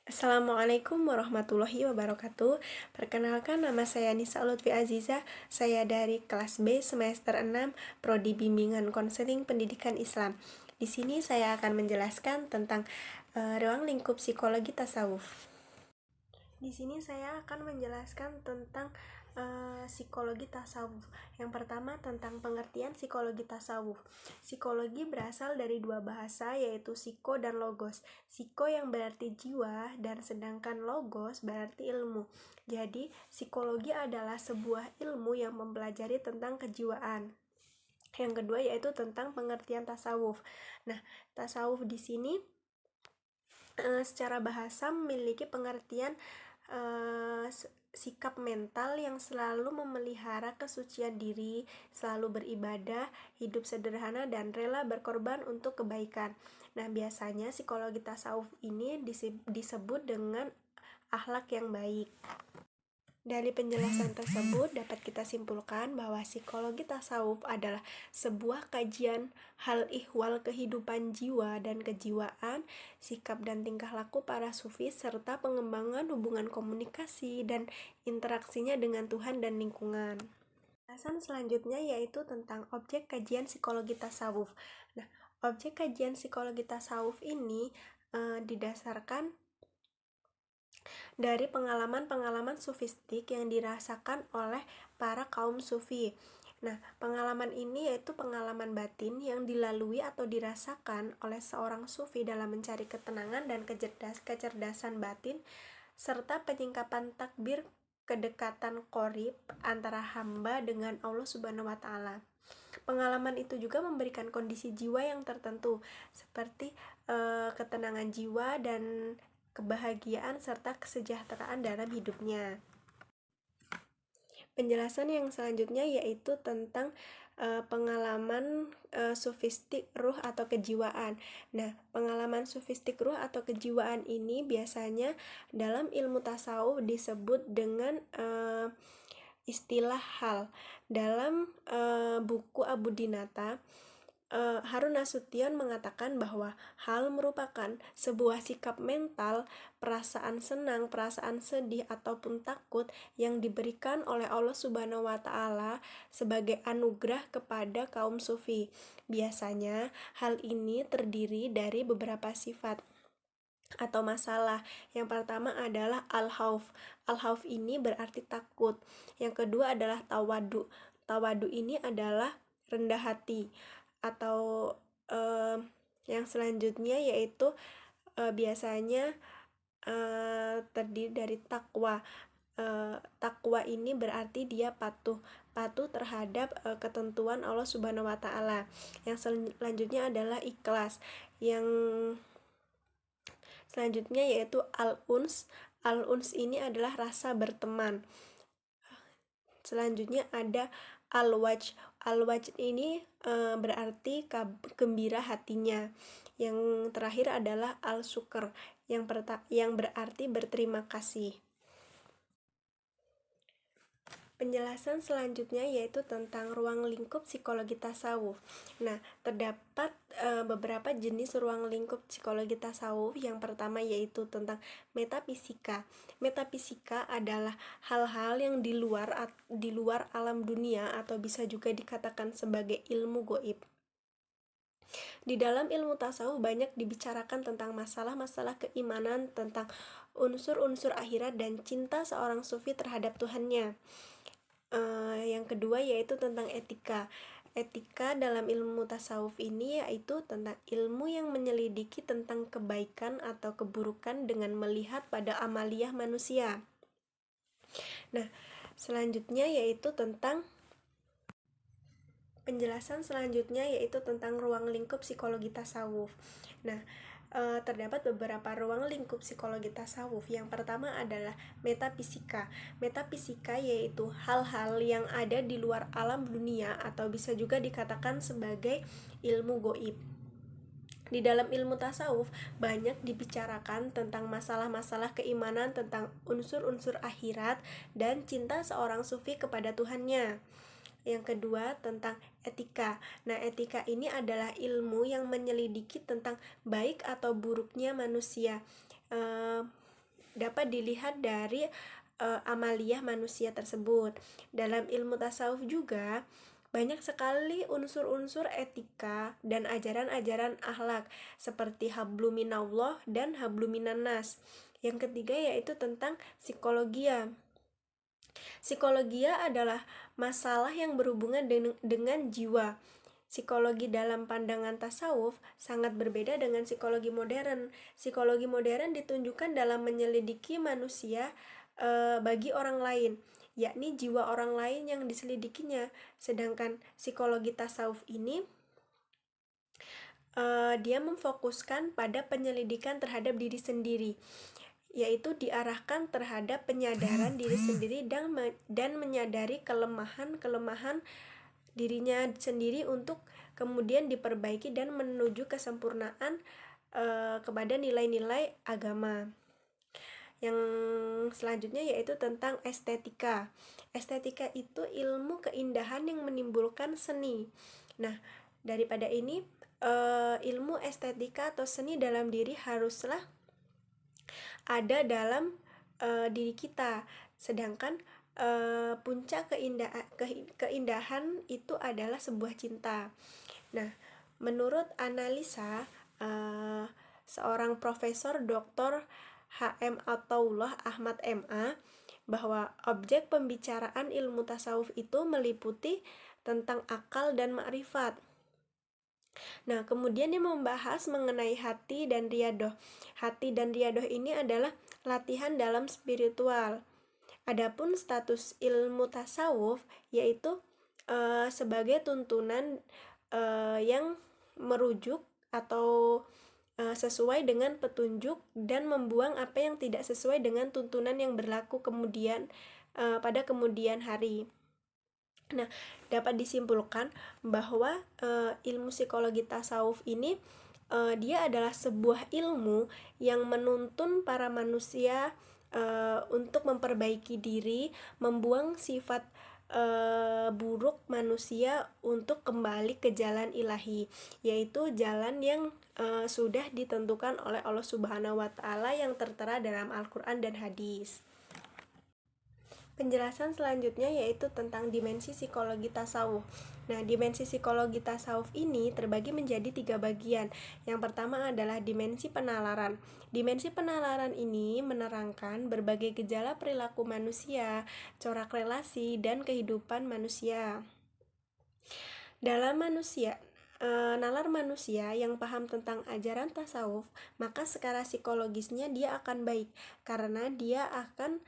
Assalamualaikum warahmatullahi wabarakatuh. Perkenalkan, nama saya Nisa Lutfi Aziza. Saya dari kelas B semester 6 Prodi Bimbingan Konseling Pendidikan Islam. Di sini saya akan menjelaskan tentang ruang lingkup psikologi tasawuf. Di sini saya akan menjelaskan tentang psikologi tasawuf. Yang pertama, tentang pengertian psikologi tasawuf. Psikologi berasal dari dua bahasa, yaitu psiko dan logos. Psiko yang berarti jiwa, dan sedangkan logos berarti ilmu. Jadi, psikologi adalah sebuah ilmu yang mempelajari tentang kejiwaan. Yang kedua yaitu tentang pengertian tasawuf. Nah, tasawuf di sini secara bahasa memiliki pengertian sikap mental yang selalu memelihara kesucian diri, selalu beribadah, hidup sederhana, dan rela berkorban untuk kebaikan. Nah, biasanya psikologi tasawuf ini disebut dengan akhlak yang baik. Dari penjelasan tersebut dapat kita simpulkan bahwa psikologi tasawuf adalah sebuah kajian hal ihwal kehidupan jiwa dan kejiwaan, sikap dan tingkah laku para sufi, serta pengembangan hubungan komunikasi dan interaksinya dengan Tuhan dan lingkungan. Penjelasan selanjutnya yaitu tentang objek kajian psikologi tasawuf. Nah, objek kajian psikologi tasawuf ini didasarkan dari pengalaman-pengalaman sufistik yang dirasakan oleh para kaum sufi. Nah, pengalaman ini yaitu pengalaman batin yang dilalui atau dirasakan oleh seorang sufi dalam mencari ketenangan dan kecerdasan batin, serta penyingkapan takbir kedekatan qorib antara hamba dengan Allah Subhanahu wa Ta'ala. Pengalaman itu juga memberikan kondisi jiwa yang tertentu, seperti ketenangan jiwa dan kebahagiaan serta kesejahteraan dalam hidupnya. Penjelasan yang selanjutnya yaitu tentang pengalaman sufistik ruh atau kejiwaan. Nah, pengalaman sufistik ruh atau kejiwaan ini biasanya dalam ilmu tasawuf disebut dengan istilah hal. Dalam buku Abu Dinata, Harun Nasution mengatakan bahwa hal merupakan sebuah sikap mental, perasaan senang, perasaan sedih, ataupun takut yang diberikan oleh Allah Subhanahu wa Ta'ala sebagai anugerah kepada kaum sufi. Biasanya hal ini terdiri dari beberapa sifat atau masalah. Yang pertama adalah al-khauf. Al-khauf ini berarti takut. Yang kedua adalah tawadu. Tawadu ini adalah rendah hati. Atau yang selanjutnya yaitu biasanya terdiri dari takwa. Takwa ini berarti dia patuh terhadap ketentuan Allah Subhanahu wa Ta'ala. Yang selanjutnya adalah ikhlas. Yang selanjutnya yaitu al-uns. Al-uns ini adalah rasa berteman. Selanjutnya ada al-wajh. Al-wajh ini berarti gembira hatinya. Yang terakhir adalah al-syukur yang berarti berterima kasih. Penjelasan selanjutnya yaitu tentang ruang lingkup psikologi tasawuf. Nah, terdapat beberapa jenis ruang lingkup psikologi tasawuf. Yang pertama yaitu tentang metafisika. Metafisika adalah hal-hal yang di luar alam dunia atau bisa juga dikatakan sebagai ilmu goib. Di dalam ilmu tasawuf banyak dibicarakan tentang masalah-masalah keimanan, tentang unsur-unsur akhirat dan cinta seorang sufi terhadap Tuhannya. Yang kedua yaitu tentang etika. Etika dalam ilmu tasawuf ini yaitu tentang ilmu yang menyelidiki tentang kebaikan atau keburukan dengan melihat pada amaliyah manusia. Nah, selanjutnya yaitu tentang penjelasan selanjutnya yaitu tentang ruang lingkup psikologi tasawuf. Nah, terdapat beberapa ruang lingkup psikologi tasawuf. Yang pertama adalah metafisika. Metafisika yaitu hal-hal yang ada di luar alam dunia atau bisa juga dikatakan sebagai ilmu goib. Di dalam ilmu tasawuf banyak dibicarakan tentang masalah-masalah keimanan, tentang unsur-unsur akhirat dan cinta seorang sufi kepada Tuhannya. Yang kedua tentang etika. Nah, etika ini adalah ilmu yang menyelidiki tentang baik atau buruknya manusia. dapat dilihat dari amaliyah manusia tersebut. Dalam ilmu tasawuf juga banyak sekali unsur-unsur etika dan ajaran-ajaran akhlak seperti habluminallah dan habluminannas. Yang ketiga yaitu tentang psikologia. Psikologia adalah masalah yang berhubungan dengan jiwa. Psikologi dalam pandangan tasawuf sangat berbeda dengan psikologi modern. Psikologi modern ditunjukkan dalam menyelidiki manusia bagi orang lain, yakni jiwa orang lain yang diselidikinya. Sedangkan psikologi tasawuf ini dia memfokuskan pada penyelidikan terhadap diri sendiri, yaitu diarahkan terhadap penyadaran diri sendiri dan menyadari kelemahan-kelemahan dirinya sendiri untuk kemudian diperbaiki dan menuju kesempurnaan kepada nilai-nilai agama. Yang selanjutnya yaitu tentang estetika. Estetika itu ilmu keindahan yang menimbulkan seni. Nah, daripada ini ilmu estetika atau seni dalam diri haruslah ada dalam diri kita. Sedangkan puncak keindahan itu adalah sebuah cinta. Nah, menurut analisa seorang Profesor Dr. H.M. Ataullah Ahmad M.A. bahwa objek pembicaraan ilmu tasawuf itu meliputi tentang akal dan ma'rifat. Nah, kemudian dia membahas mengenai hati dan riyadoh. Hati dan riyadoh ini adalah latihan dalam spiritual. Adapun status ilmu tasawuf yaitu sebagai tuntunan yang merujuk atau sesuai dengan petunjuk dan membuang apa yang tidak sesuai dengan tuntunan yang berlaku pada kemudian hari. Nah, dapat disimpulkan bahwa ilmu psikologi tasawuf ini dia adalah sebuah ilmu yang menuntun para manusia untuk memperbaiki diri, membuang sifat buruk manusia untuk kembali ke jalan ilahi, yaitu jalan yang sudah ditentukan oleh Allah Subhanahu wa Ta'ala yang tertera dalam Al-Quran dan hadis. Penjelasan selanjutnya yaitu tentang dimensi psikologi tasawuf. Nah, dimensi psikologi tasawuf ini terbagi menjadi 3 bagian. Yang pertama adalah dimensi penalaran. Dimensi penalaran ini menerangkan berbagai gejala perilaku manusia, corak relasi, dan kehidupan manusia. Dalam nalar manusia yang paham tentang ajaran tasawuf, maka secara psikologisnya dia akan baik, karena dia akan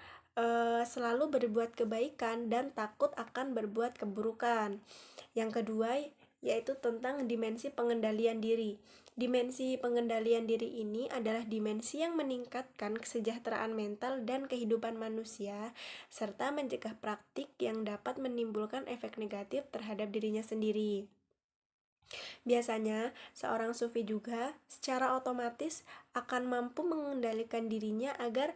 selalu berbuat kebaikan dan takut akan berbuat keburukan. Yang kedua yaitu tentang dimensi pengendalian diri. Dimensi pengendalian diri ini adalah dimensi yang meningkatkan kesejahteraan mental dan kehidupan manusia, serta mencegah praktik yang dapat menimbulkan efek negatif terhadap dirinya sendiri. Biasanya, seorang sufi juga secara otomatis akan mampu mengendalikan dirinya agar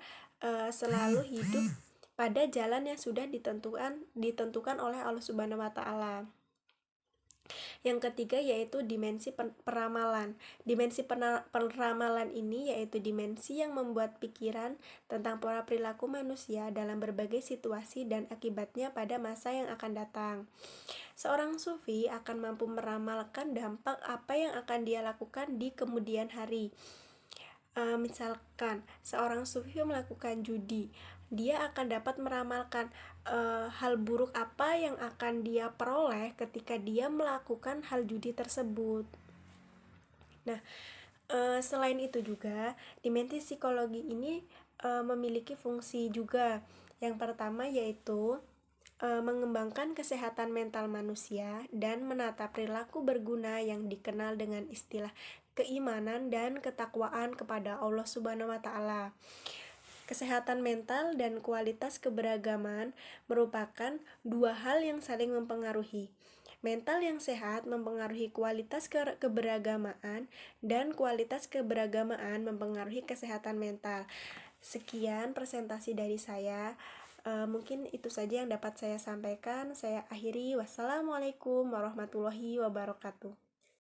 selalu hidup pada jalan yang sudah ditentukan oleh Allah Subhanahu wa Ta'ala. Yang ketiga yaitu dimensi peramalan. Dimensi peramalan ini yaitu dimensi yang membuat pikiran tentang pola perilaku manusia dalam berbagai situasi dan akibatnya pada masa yang akan datang. Seorang sufi akan mampu meramalkan dampak apa yang akan dia lakukan di kemudian hari. Misalkan seorang sufi melakukan judi, dia akan dapat meramalkan hal buruk apa yang akan dia peroleh ketika dia melakukan hal judi tersebut. Nah, selain itu juga dimensi psikologi ini memiliki fungsi juga. Yang pertama yaitu mengembangkan kesehatan mental manusia dan menata perilaku berguna yang dikenal dengan istilah keimanan dan ketakwaan kepada Allah Subhanahu wa Ta'ala. Kesehatan mental dan kualitas keberagaman merupakan dua hal yang saling mempengaruhi. Mental yang sehat mempengaruhi kualitas keberagamaan dan kualitas keberagamaan mempengaruhi kesehatan mental. Sekian presentasi dari saya. Mungkin itu saja yang dapat saya sampaikan. Saya akhiri. Wassalamualaikum warahmatullahi wabarakatuh.